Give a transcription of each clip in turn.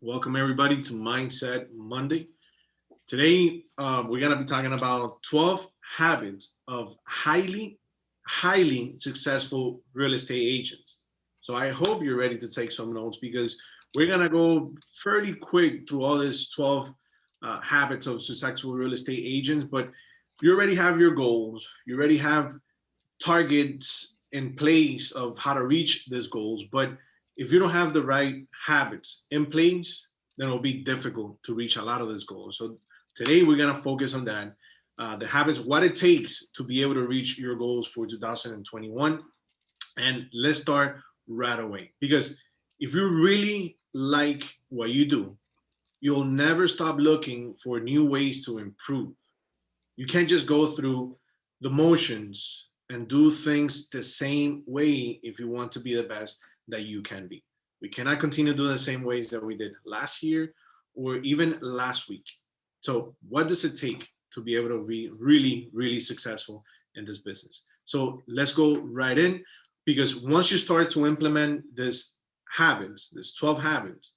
Welcome everybody to Mindset Monday. Today, we're gonna be talking about 12 habits of highly successful real estate agents. So I hope you're ready to take some notes because we're gonna go fairly quick through all these 12 habits of successful real estate agents. But you already have your goals. You already have targets in place of how to reach these goals. But if you don't have the right habits in place, then it'll be difficult to reach a lot of those goals. So today we're gonna focus on that. The habits, what it takes to be able to reach your goals for 2021. And let's start right away. Because if you really like what you do, you'll never stop looking for new ways to improve. You can't just go through the motions and do things the same way if you want to be the best that you can be. We cannot continue doing the same ways that we did last year or even last week. So, what does it take to be able to be really successful in this business? So, let's go right in because once you start to implement this habits, this 12 habits,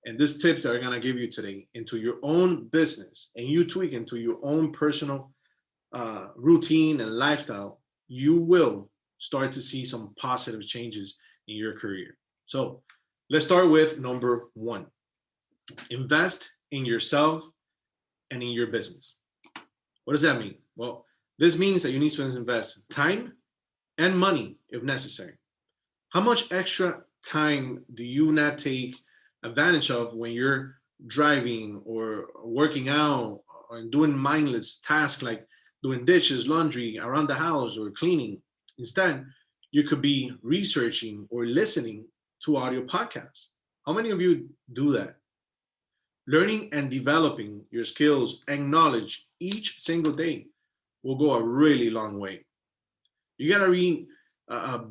and these tips that I'm going to give you today into your own business and you tweak into your own personal routine and lifestyle, you will start to see some positive changes in your career. So let's start with number one: invest in yourself and in your business. What does that mean? Well, this means that you need to invest time and money if necessary. How much extra time do you not take advantage of when you're driving or working out or doing mindless tasks like doing dishes, laundry around the house or cleaning? Instead, you could be researching or listening to audio podcasts. How many of you do that? Learning and developing your skills and knowledge each single day will go a really long way. You got to read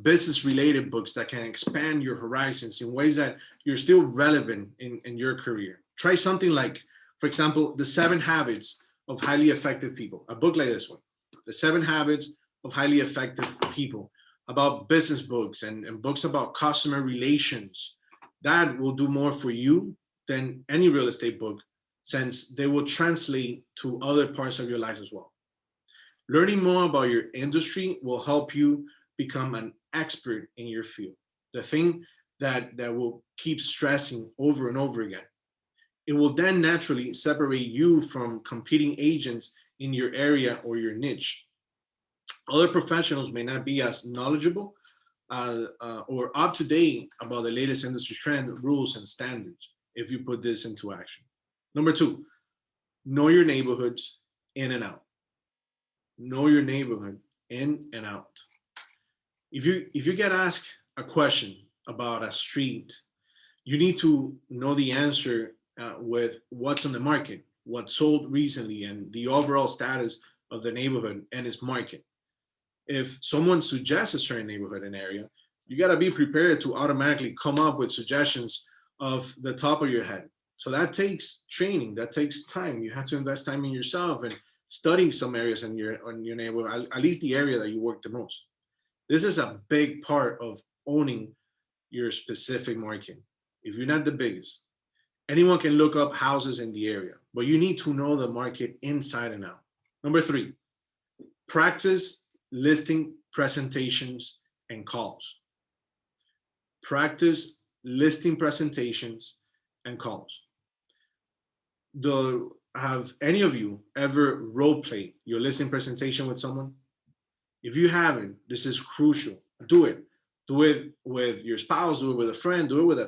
business related books that can expand your horizons in ways that you're still relevant in your career. Try something like, for example, The Seven Habits of Highly Effective People, a book like this one, The Seven Habits of Highly Effective People, about business books and books about customer relations. That will do more for you than any real estate book, since they will translate to other parts of your life as well. Learning more about your industry will help you become an expert in your field. The thing that will keep stressing over and over again. It will then naturally separate you from competing agents in your area or your niche. Other professionals may not be as knowledgeable or up to date about the latest industry trend, rules, and standards if you put this into action. Number two, know your neighborhoods in and out. Know your neighborhood in and out. If you get asked a question about a street, you need to know the answer with what's on the market, what sold recently, and the overall status of the neighborhood and its market. If someone suggests a certain neighborhood and area, you got to be prepared to automatically come up with suggestions of the top of your head. So that takes training, that takes time. You have to invest time in yourself and studying some areas in your neighborhood, at least the area that you work the most. This is a big part of owning your specific market. If you're not the biggest, anyone can look up houses in the area, but you need to know the market inside and out. Number three, practice listing presentations and calls. Practice listing presentations and calls. Have any of you ever role played your listing presentation with someone? If you haven't, this is crucial. Do it. Do it with your spouse. Do it with a friend. Do it with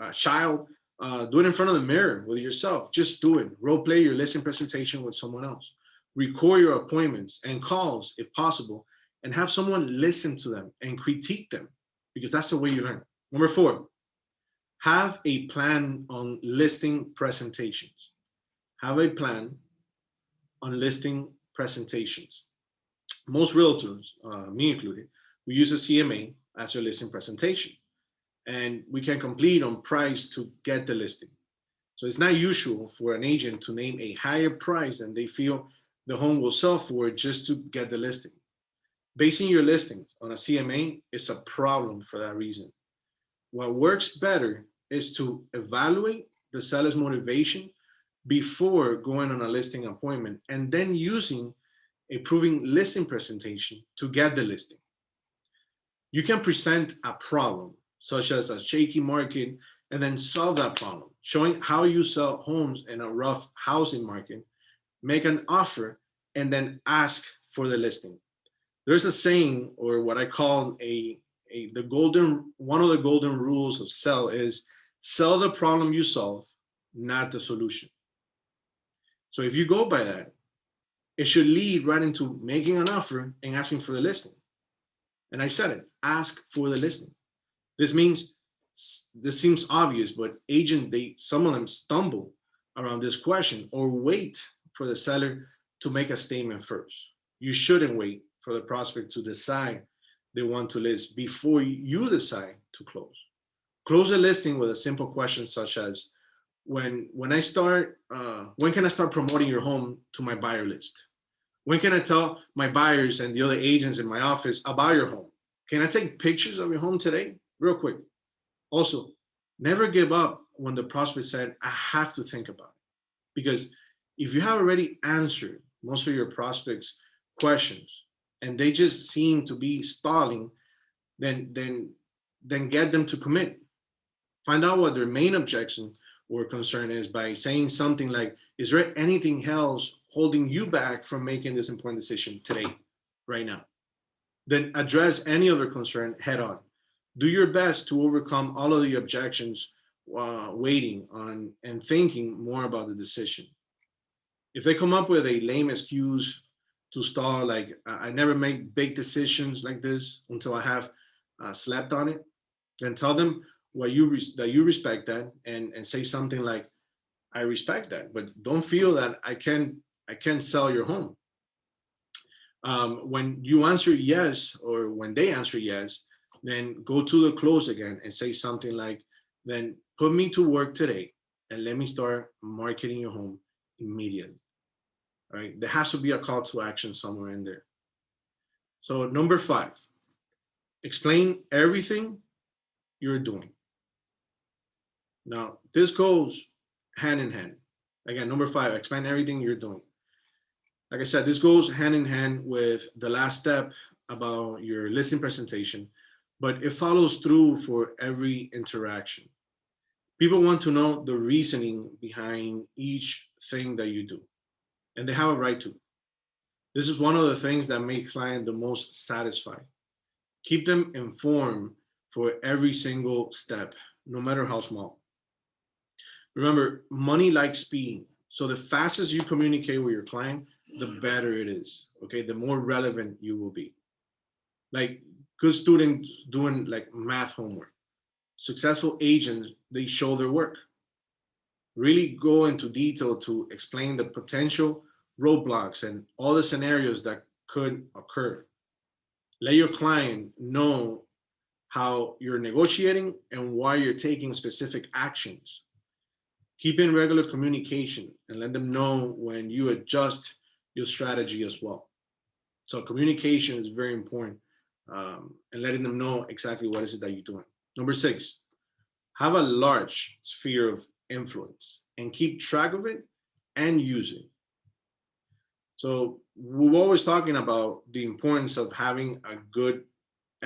a child. Do it in front of the mirror with yourself. Just do it. Role play your listing presentation with someone else. Record your appointments and calls if possible, and have someone listen to them and critique them, because that's the way you learn. Number four, have a plan on listing presentations. Have a plan on listing presentations. Most realtors, me included, we use a CMA as a listing presentation, and we can complete on price to get the listing. So it's not usual for an agent to name a higher price than they feel the home will sell for just to get the listing. Basing your listings on a CMA is a problem for that reason. What works better is to evaluate the seller's motivation before going on a listing appointment, and then using a proving listing presentation to get the listing. You can present a problem, such as a shaky market, and then solve that problem, showing how you sell homes in a rough housing market, make an offer, and then ask for the listing. There's a saying, or what I call the golden, one of the golden rules of sell is sell the problem you solve, not the solution. So if you go by that, it should lead right into making an offer and asking for the listing. And I said it, ask for the listing. This means, this seems obvious, but some of them stumble around this question or wait for the seller to make a statement first. You shouldn't wait for the prospect to decide they want to list before you decide to close. Close a listing with a simple question such as, when can I start promoting your home to my buyer list? When can I tell my buyers and the other agents in my office about your home? Can I take pictures of your home today? Real quick. Also, never give up when the prospect said, I have to think about it. Because if you have already answered most of your prospects' questions and they just seem to be stalling, then get them to commit. Find out what their main objection or concern is by saying something like, is there anything else holding you back from making this important decision today, right now? Then address any other concern head on. Do your best to overcome all of the objections, waiting on and thinking more about the decision. If they come up with a lame excuse to stall, like I never make big decisions like this until I have slept on it, then tell them that you respect that, and say something like, I respect that, but don't feel that I can sell your home. When you answer yes, or when they answer yes, then go to the close again and say something like, then put me to work today and let me start marketing your home immediately. All right. There has to be a call to action somewhere in there. So number 5, explain everything you're doing. Now, this goes hand in hand. Again, number 5, explain everything you're doing. Like I said, this goes hand in hand with the last step about your listing presentation, but it follows through for every interaction. People want to know the reasoning behind each thing that you do, and they have a right to. This is one of the things that make client the most satisfied. Keep them informed for every single step, no matter how small. Remember, money likes speed. So the fastest you communicate with your client, the better it is. Okay, the more relevant you will be. Like good students doing like math homework. Successful agents, they show their work. Really go into detail to explain the potential roadblocks and all the scenarios that could occur. Let your client know how you're negotiating and why you're taking specific actions. Keep in regular communication and let them know when you adjust your strategy as well. So communication is very important, and letting them know exactly what is it that you're doing. Number 6, have a large sphere of influence and keep track of it and use it. So we're always talking about the importance of having a good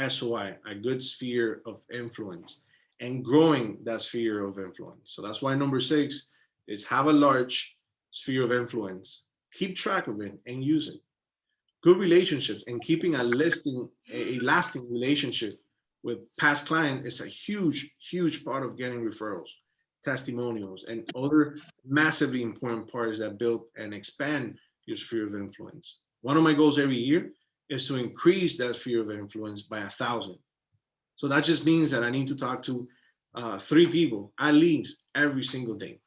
SOI, a good sphere of influence, and growing that sphere of influence. So that's why number 6 is have a large sphere of influence, keep track of it and use it. Good relationships and keeping a lasting relationship with past client is a huge part of getting referrals, testimonials, and other massively important parts that build and expand your sphere of influence. One of my goals every year is to increase that sphere of influence by 1,000. So that just means that I need to talk to 3 people at least every single day,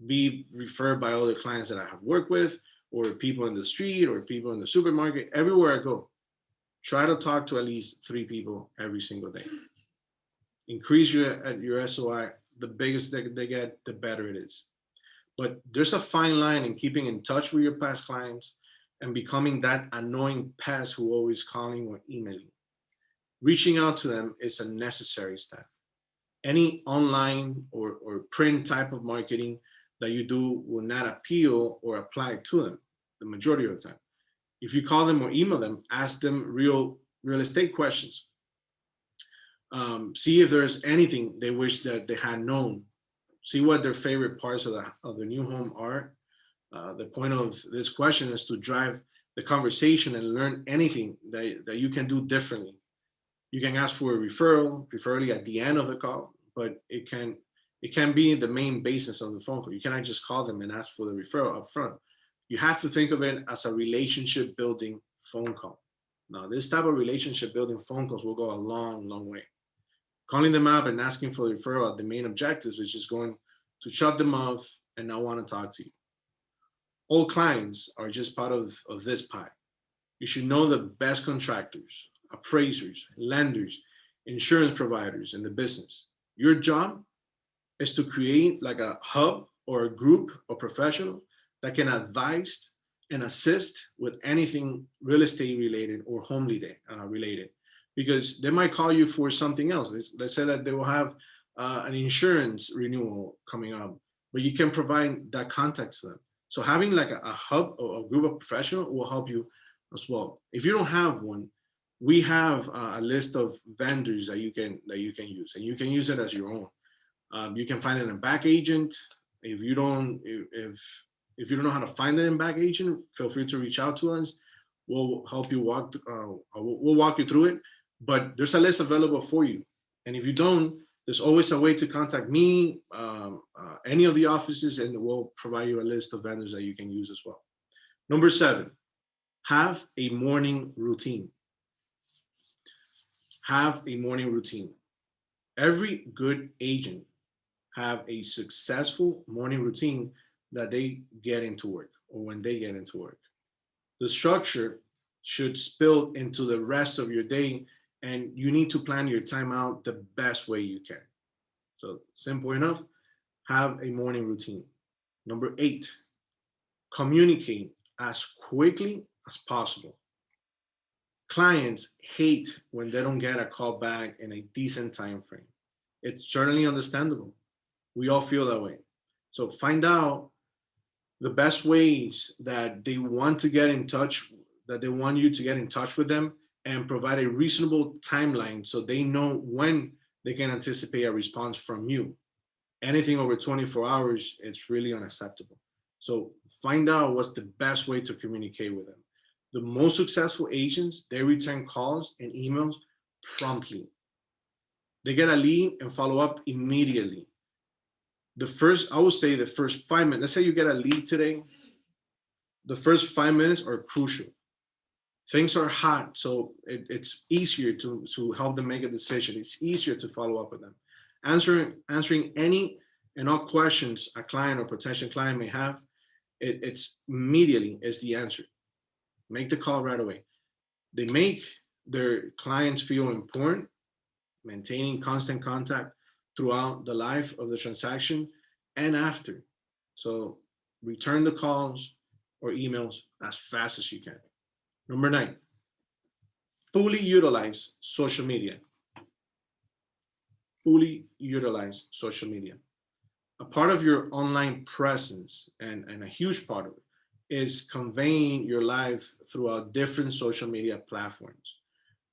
be referred by other clients that I have worked with, or people in the street, or people in the supermarket. Everywhere I go, try to talk to at least 3 people every single day. Increase your SOI. The biggest they get, the better it is. But there's a fine line in keeping in touch with your past clients and becoming that annoying pest who always calling or emailing. Reaching out to them is a necessary step. Any online or print type of marketing that you do will not appeal or apply to them the majority of the time. If you call them or email them, ask them real estate questions. See if there's anything they wish that they had known. See what their favorite parts of the new home are. The point of this question is to drive the conversation and learn anything that you can do differently. You can ask for a referral, preferably at the end of the call, but it can be the main basis of the phone call. You cannot just call them and ask for the referral up front. You have to think of it as a relationship building phone call. Now, this type of relationship building phone calls will go a long, long way. Calling them up and asking for the referral are the main objectives, which is going to shut them off and not want to talk to you. All clients are just part of this pie. You should know the best contractors, appraisers, lenders, insurance providers in the business. Your job is to create like a hub or a group of professionals that can advise and assist with anything real estate related or home related. Because they might call you for something else. Let's say that they will have an insurance renewal coming up, but you can provide that context to them. So having like a hub or a group of professionals will help you as well. If you don't have one, we have a list of vendors that you can use, and you can use it as your own. You can find it in Back Agent. If you don't know how to find it in Back Agent, feel free to reach out to us. We'll help you we'll walk you through it. But there's a list available for you. And if you don't, there's always a way to contact me, any of the offices, and we'll provide you a list of vendors that you can use as well. Number 7, have a morning routine. Have a morning routine. Every good agent have a successful morning routine that they get into work or when they get into work. The structure should spill into the rest of your day, and you need to plan your time out the best way you can. So simple enough, have a morning routine. Number 8, communicate as quickly as possible. Clients hate when they don't get a call back in a decent time frame. It's certainly understandable. We all feel that way. So find out the best ways that they want to get in touch, that they want you to get in touch with them, and provide a reasonable timeline so they know when they can anticipate a response from you. Anything over 24 hours, it's really unacceptable. So find out what's the best way to communicate with them. The most successful agents, they return calls and emails promptly. They get a lead and follow up immediately. I would say the first 5 minutes, let's say you get a lead today, the first 5 minutes are crucial. Things are hot, so it's easier to help them make a decision. It's easier to follow up with them. Answering any and all questions a client or potential client may have, it's immediately is the answer. Make the call right away. They make their clients feel important, maintaining constant contact throughout the life of the transaction and after. So return the calls or emails as fast as you can. Number 9, fully utilize social media. Fully utilize social media. A part of your online presence, and a huge part of it, is conveying your life throughout different social media platforms.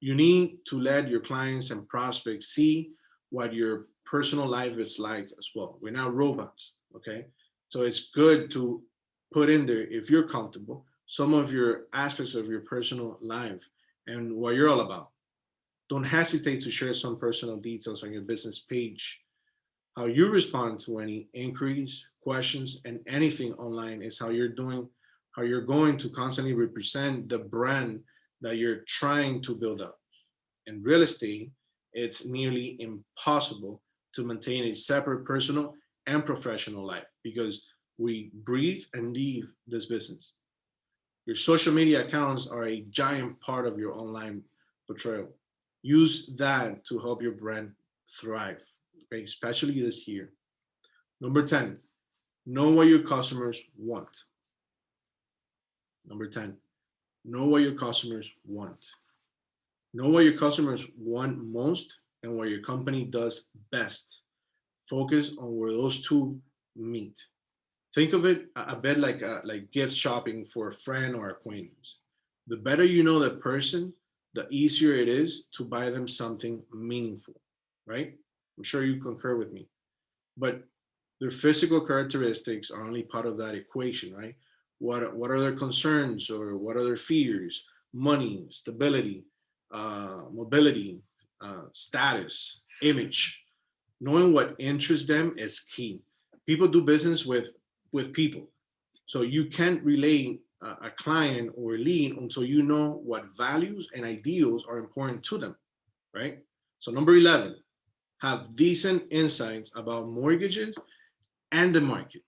You need to let your clients and prospects see what your personal life is like as well. We're not robots, okay? So it's good to put in there, if you're comfortable, some of your aspects of your personal life and what you're all about. Don't hesitate to share some personal details on your business page. How you respond to any inquiries, questions, and anything online is how you're going to constantly represent the brand that you're trying to build up. In real estate, it's nearly impossible to maintain a separate personal and professional life because we breathe and live this business. Your social media accounts are a giant part of your online portrayal. Use that to help your brand thrive, okay, especially this year. Number 10, know what your customers want. Number 10, know what your customers want. Know what your customers want most and what your company does best. Focus on where those two meet. Think of it a bit like gift shopping for a friend or acquaintance. The better you know that person, the easier it is to buy them something meaningful, right? I'm sure you concur with me. But their physical characteristics are only part of that equation, right? What are their concerns or what are their fears? Money, stability, mobility, status, image. Knowing what interests them is key. People do business with people, so you can't relate a client or a lead until you know what values and ideals are important to them, right? So number 11, have decent insights about mortgages and the market.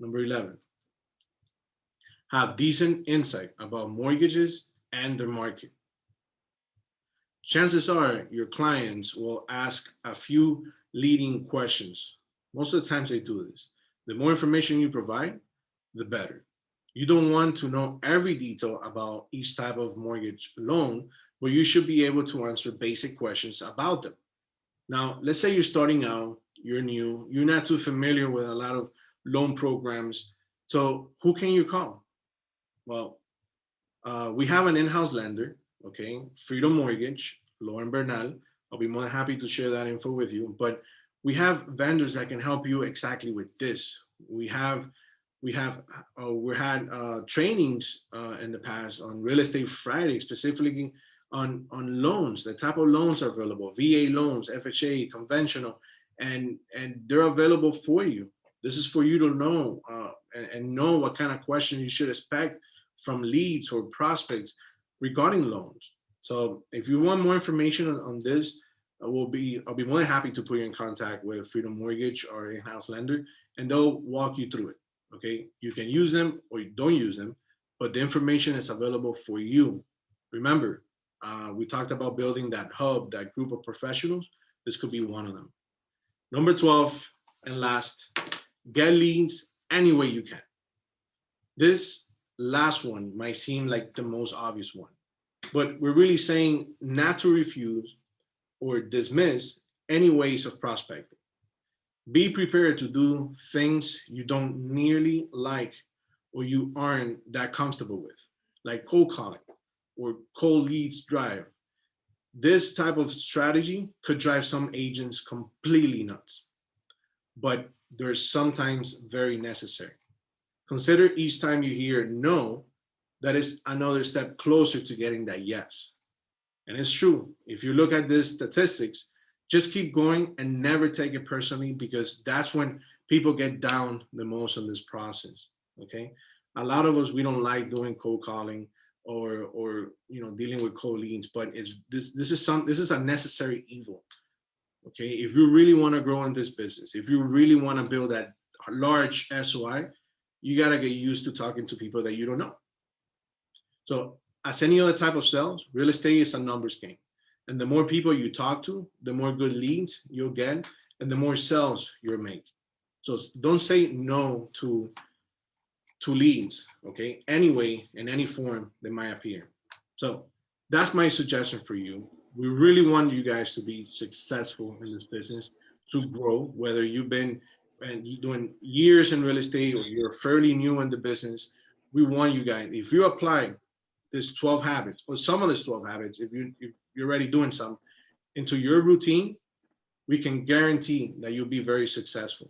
Number 11, have decent insight about mortgages and the market. Chances are your clients will ask a few leading questions. Most of the times they do this. The more information you provide, the better. You don't want to know every detail about each type of mortgage loan, but you should be able to answer basic questions about them. Now, let's say you're starting out, you're new, you're not too familiar with a lot of loan programs. So, who can you call? Well, we have an in-house lender, okay, Freedom Mortgage, Lauren Bernal. I'll be more than happy to share that info with you. But we have vendors that can help you exactly with this. We had trainings in the past on Real Estate Friday, specifically on loans. The type of loans are available: VA loans, FHA, conventional, and they're available for you. This is for you to know and know what kind of questions you should expect from leads or prospects regarding loans. So if you want more information on this, I'll be more than happy to put you in contact with Freedom Mortgage or in-house lender, and they'll walk you through it. Okay, you can use them or you don't use them, but the information is available for you. Remember, we talked about building that hub, that group of professionals. This could be one of them. Number 12 and last, get leads any way you can. This last one might seem like the most obvious one, but we're really saying not to refuse or dismiss any ways of prospecting. Be prepared to do things you don't nearly like or you aren't that comfortable with, like cold calling or cold leads drive. This type of strategy could drive some agents completely nuts, but they're sometimes very necessary. Consider each time you hear no, that is another step closer to getting that yes. And it's true. If you look at these statistics, just keep going and never take it personally, because that's when people get down the most in this process. Okay. A lot of us, we don't like doing cold calling or dealing with cold leads, but this is a necessary evil. Okay. If you really want to grow in this business, if you really want to build that large SOI, you got to get used to talking to people that you don't know. So as any other type of sales, real estate is a numbers game. And the more people you talk to, the more good leads you'll get, and the more sales you'll make. So don't say no to leads, okay? Anyway, in any form they might appear. So that's my suggestion for you. We really want you guys to be successful in this business, to grow, whether you've been doing years in real estate or you're fairly new in the business. We want you guys, if you apply this 12 habits or some of these 12 habits, if you're already doing some into your routine, we can guarantee that you'll be very successful.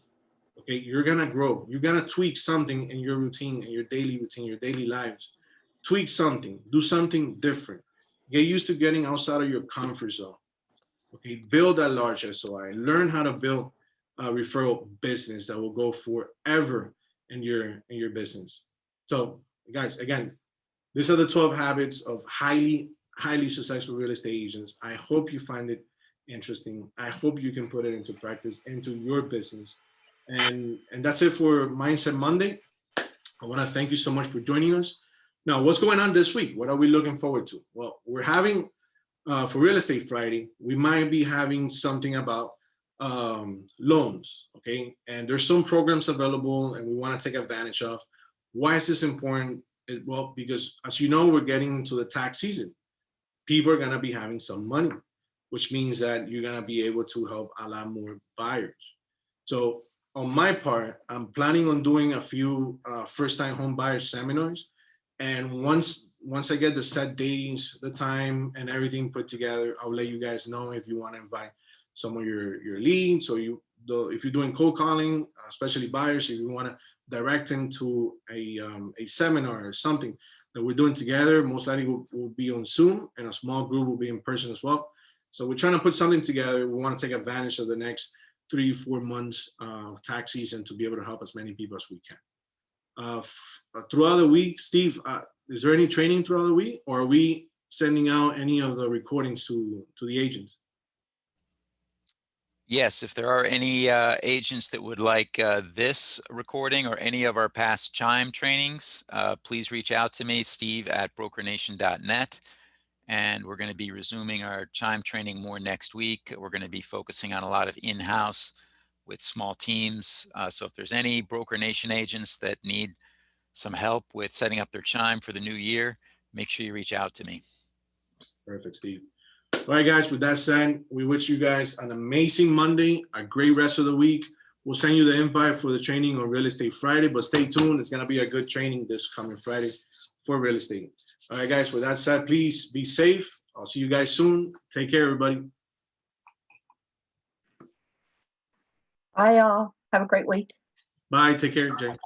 Okay, you're gonna grow. You're gonna tweak something in your routine, in your daily routine, your daily lives. Tweak something, do something different. Get used to getting outside of your comfort zone. Okay, build that large SOI. Learn how to build a referral business that will go forever in your business. So, guys, again, these are the 12 habits of highly successful real estate agents. I hope you find it interesting. I hope you can put it into practice into your business. And that's it for Mindset Monday. I want to thank you so much for joining us. Now, what's going on this week? What are we looking forward to? Well, we're having for Real Estate Friday, we might be having something about loans, okay? And there's some programs available and we want to take advantage of. Why is this important? Well, because as you know, we're getting into the tax season. People are going to be having some money. which means that you're gonna be able to help a lot more buyers. So on my part, I'm planning on doing a few first-time home buyer seminars, and once I get the set days, the time, and everything put together, I'll let you guys know if you want to invite some of your leads, or if you're doing cold calling, especially buyers, if you want to direct them to a seminar or something that we're doing together. Most likely will be on Zoom, and a small group will be in person as well. So we're trying to put something together. We want to take advantage of the next 3-4 months of tax season to be able to help as many people as we can. Throughout the week, Steve, is there any training throughout the week, or are we sending out any of the recordings to the agents? Yes, if there are any agents that would like this recording or any of our past Chime trainings, please reach out to me, steve@brokernation.net. And we're going to be resuming our Chime training more next week. We're going to be focusing on a lot of in-house with small teams. So if there's any Broker Nation agents that need some help with setting up their Chime for the new year, make sure you reach out to me. Perfect, Steve. All right, guys, with that said, we wish you guys an amazing Monday, a great rest of the week. We'll send you the invite for the training on Real Estate Friday, but stay tuned. It's going to be a good training this coming Friday for real estate. All right, guys, with that said, please be safe. I'll see you guys soon. Take care, everybody. Bye, y'all. Have a great week. Bye. Take care, Jay.